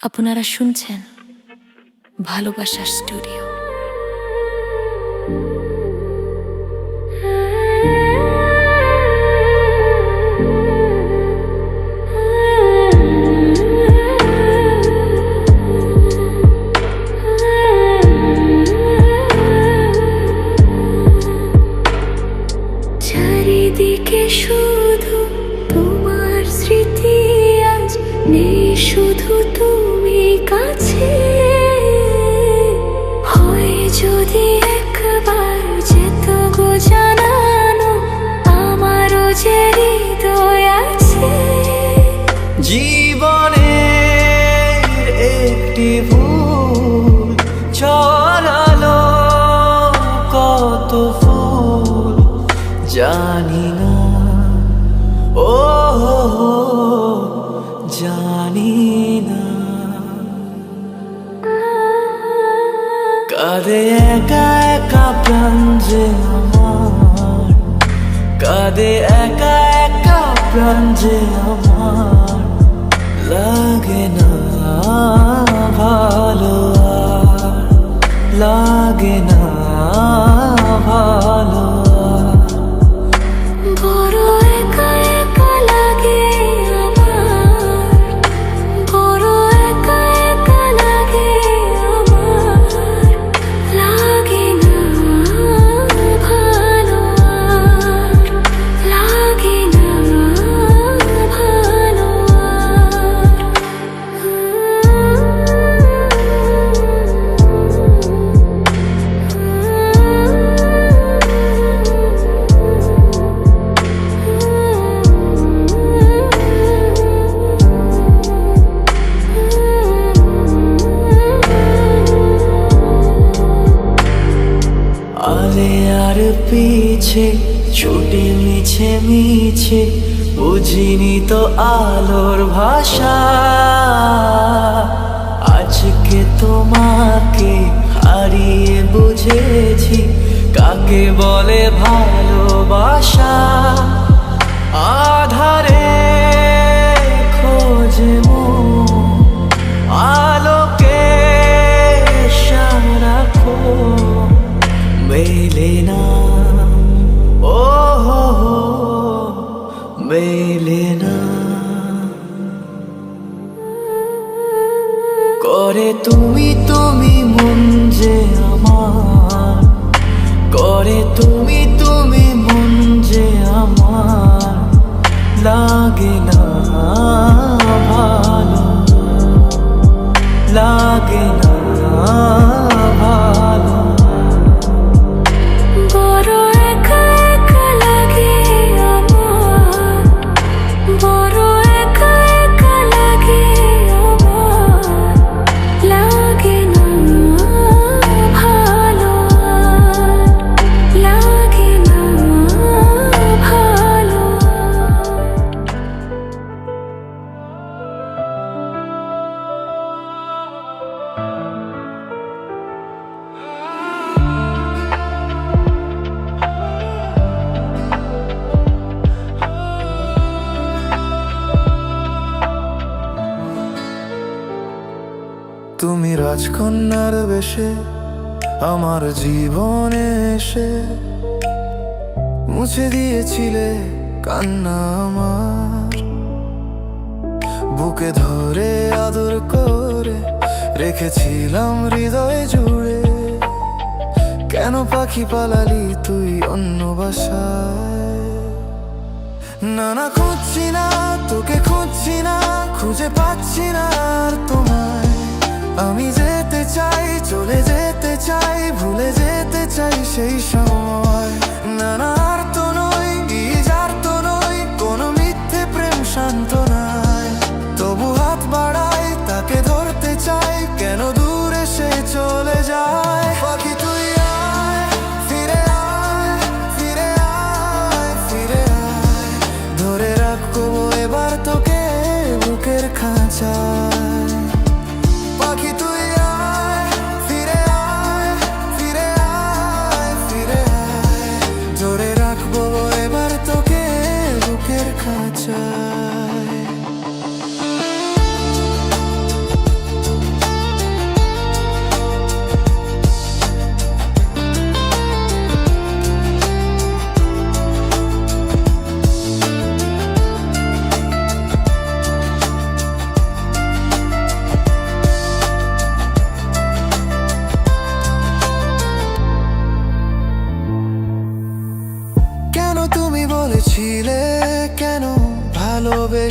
আপনারা শুনছেন ভালোবাসার স্টুডিও। চারিদিকে শুধু তোমার স্মৃতি, আজ নেই শুধু তুমি কাছে। হয় যদি একবার যেত গো জানানো, আমারও যে হৃদয় আছে। জীবনের একটি ভুল ছড়ালো কত ফুল জানি না, ও জানি না। কাঁদে একা একা প্রাণ যে আমার, কাঁদে একা একা প্রাণ যে আমার। লাগে না ভালো আর, লাগে না ভালো আর। বড় একা একা লাগে আমার, বড় একা একা লাগে আমার। লাগে না ভালো আর, লাগে না ভালো আলে আর পিছে ছুটে মিছে মিছে, বুঝিনি তো আলোর ভাষা। আজকে তোমাকে হারিয়ে বুঝেছি কাকে বলে ভালোবাসা। আধারে খোঁজে মন আলোকে সারাক্ষণ, মেলে না, ও মেলে না। করে তুমি তুমি মন যে আমার, করে তুমি তুমি মন যে আমার। লাগে না ভালো, লাগে না ভালো। বড় একা একা লাগে আমার, বড় একা একা লাগে আমার। লাগে না ভালো আর, লাগে না ভালো। তুমি রাজকন্যার বেশে আমার জীবনে এসে মুছে দিয়েছিলে কান্না আমার। বুকে ধরে আদর করে রেখেছিলাম হৃদয় জুড়ে। কেন পাখি পালালি তুই অন্য বাসায়? না না, খুঁজছি না তোকে, খুঁজছি না, খুঁজে পাচ্ছি না আর তোমায়। আমি যেতে চাই, চলে যেতে চাই, ভুলে যেতে চাই সেই সময়। না না, আর তো নই, যার তো নই, কোনো মিথ্যে প্রেম শান্ত নাই। তবু হাত বাড়াই, তাকে ধরতে চাই, কেন দূরে সে চলে যায়। পাখি তুই আয়, ফিরে আয়, ফিরে আয়, ফিরে আয়। ধরে রাখবো এবার তোকে বুকের খাঁচায়।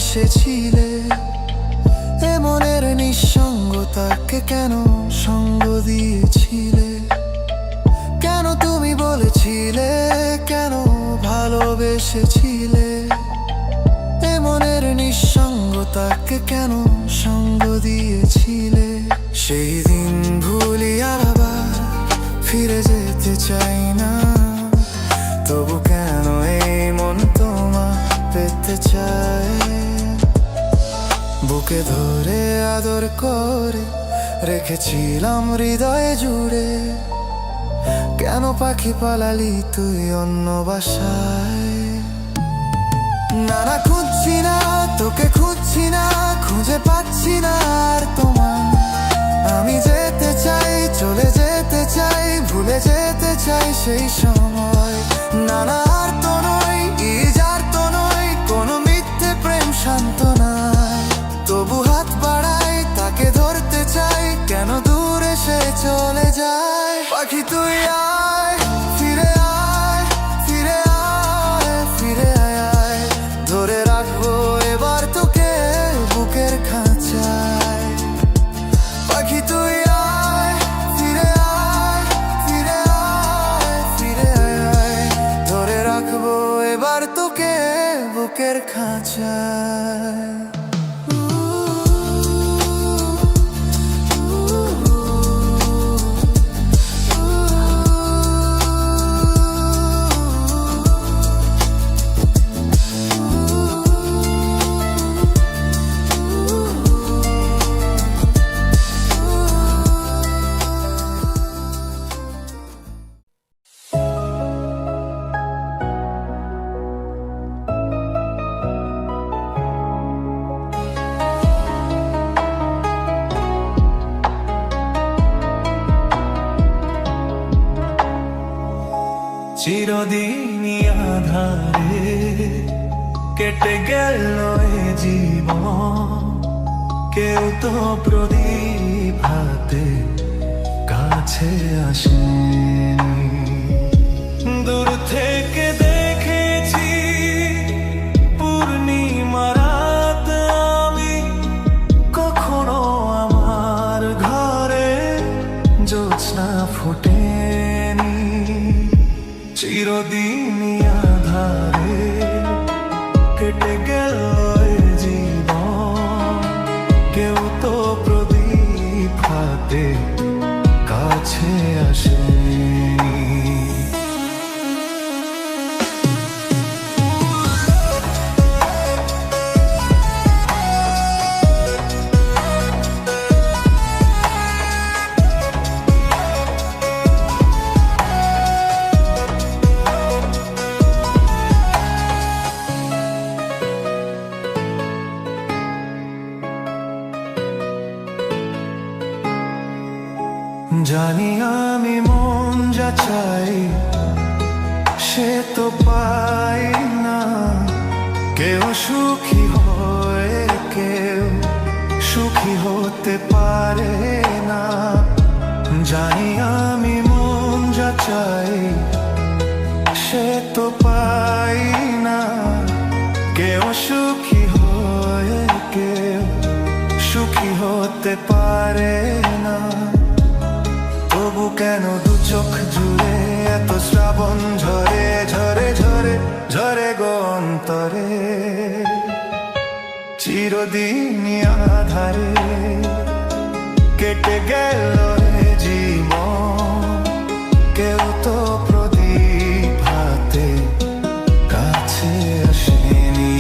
ভালোবেসেছিলে এ মনের নিঃসঙ্গতাকে কেন সঙ্গ দিয়েছিলে? কেন তুমি বলেছিলে, কেন ভালোবেসেছিলে এ মনের নিঃসঙ্গতাকে কেন সঙ্গ দিয়েছিলে? সেই দিন ভুলি আর আবার ফিরে যেতে চাই না, তবু কেন এই মন তোমার পেতে চায়? বুকে ধরে আদর করে রেখেছিলাম হৃদয়ে জুড়ে, কেন পাখি পালালি তুই অন্য বাসায়? না না, খুঁজছি না তোকে, খুঁজছি না, খুঁজে পাচ্ছি না আর তোমার। আমি যেতে চাই, চলে যেতে চাই, ভুলে যেতে চাই সেই সময়। না না, আর তো নয়, আর তো নয়, কোনো মিথ্যে প্রেম শান্ত নয়। তবু হাত বাড়াই, তাকে ধরতে চাই, কেন দূরে সে চলে যায়? পাখি তুই আয়, ফিরে আয়, ফিরে আয়, ফিরে আয়, আয়। ধরে রাখবো এবার তোকে বুকের খাঁচায়। পাখি তুই আয়, ফিরে আয়, ফিরে আয়, ফিরে আয়, আয়। ধরে রাখবো এবার তোকে বুকের খাঁচায়। চিরদিনই আধারে কেটে গেল এ জীবন, কেউ তো প্রদীপ হাতে কাছে আসেনি। দূর থেকে দেখেছি পূর্ণিমা রাত আমি, কখনো আমার ঘরে জ্যোৎস্না ফোটেনি। চিরদিনই আধারে কেটে গেল এ জীবন, কেউ তো প্রদীপ হাতে কাছে আসেনি। জানি আমি মন যা চাই সে তো পাই না, কেউ সুখী হয়, কেউ সুখী হতে পারে না। জানি আমি মন যা চাই সে তো পাই না, কেউ সুখী হয়, কেউ সুখী হতে পারে না। তবু কেন দু চোখ জুড়ে এত শ্রাবণ ঝরে ঝরে ঝরে ঝরে গো অন্তরে? চিরদিনই আধারে কেটে গেল এ জীবন, কেউ তো প্রদীপ হাতে কাছে আসেনি।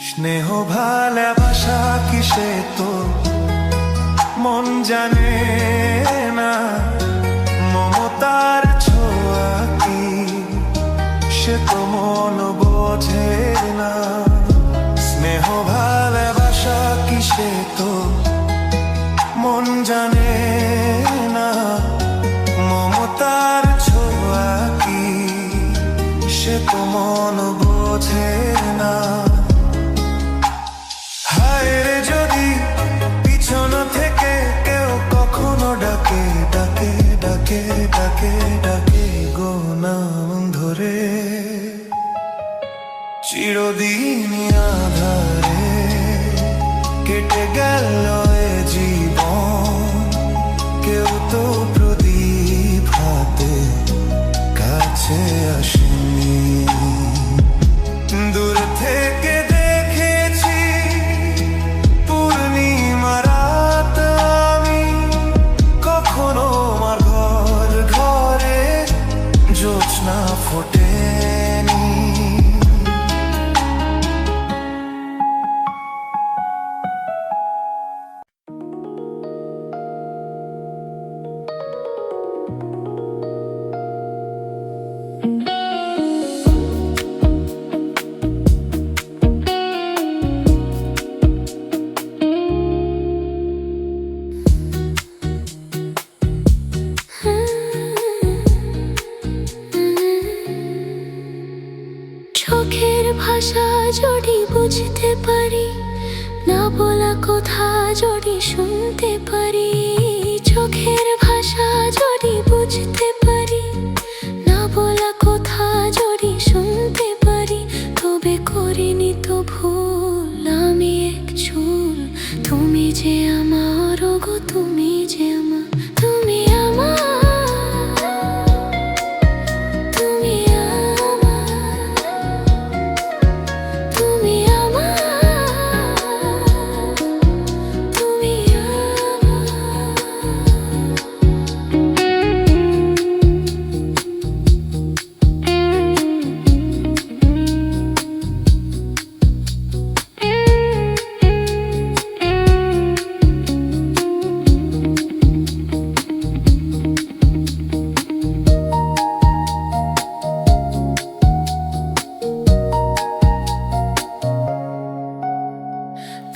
স্নেহ ভালোবাসা কিসে তো মন জানে না, মমতার ছোঁয়া কি সে তো মন বোঝে না। স্নেহ ভালোবাসা জানে না মমতার ছোঁয়া কি, সে তো মন বোঝে না। হায় রে যদি পিছন থেকে কেউ কখনো ডাকে ডাকে ডাকে ডাকে ডাকে গো নাম ধরে, চিরদিন আধারে কেটে গেল এ জীবন, কেউ তো প্রদীপ হাতে কাছে আসেনি। দূর থেকে দেখেছি পূর্ণিমা রাত আমি, কখনো আমার ঘর ঘরে জ্যোৎস্না ফোটেনি। চোখের ভাষা যদি বুঝতে পারি, না বলা কথা যদি শুনতে পারি। চোখের ভাষা যদি বুঝতে পারি, না বলা কথা যদি শুনতে পারি, তবে করিনি তো ভুল আমি এক চুল। তুমি যে আমার গো, তুমি যে আমার, তুমি আমার, তুমি আমার, তুমি আমার, তুমি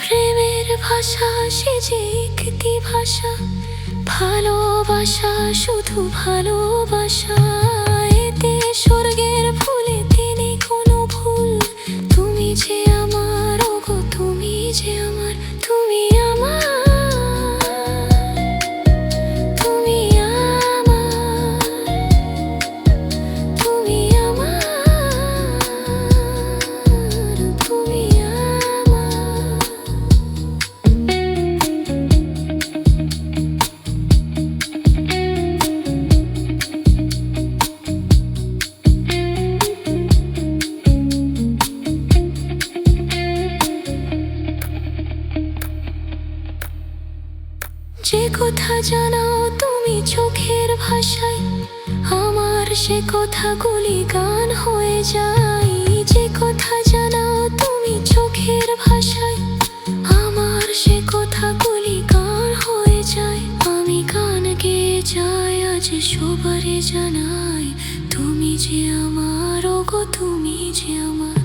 প্রেমের ভাষা সে যে একটি ভাষা, ভালোবাসা শুধু ভালোবাসা। এতে স্বর্গের ফুলে তিনি কোনো ভুল। তুমি যে আমার গো, তুমি যে আমার, তুমি আমার, তুমি আমার, তুমি আমার, তুমি আমার। যে কথা জানাও তুমি চোখের ভাষায়, আমার সে কথাগুলি গান হয়ে যায়। যে কথা জানাও তুমি চোখের ভাষায়, আমার সে কথাগুলি গান হয়ে যায়। আমি গান গেয়ে যাই আজ সবারে জানাই, তুমি যে আমার গো, তুমি যে আমার।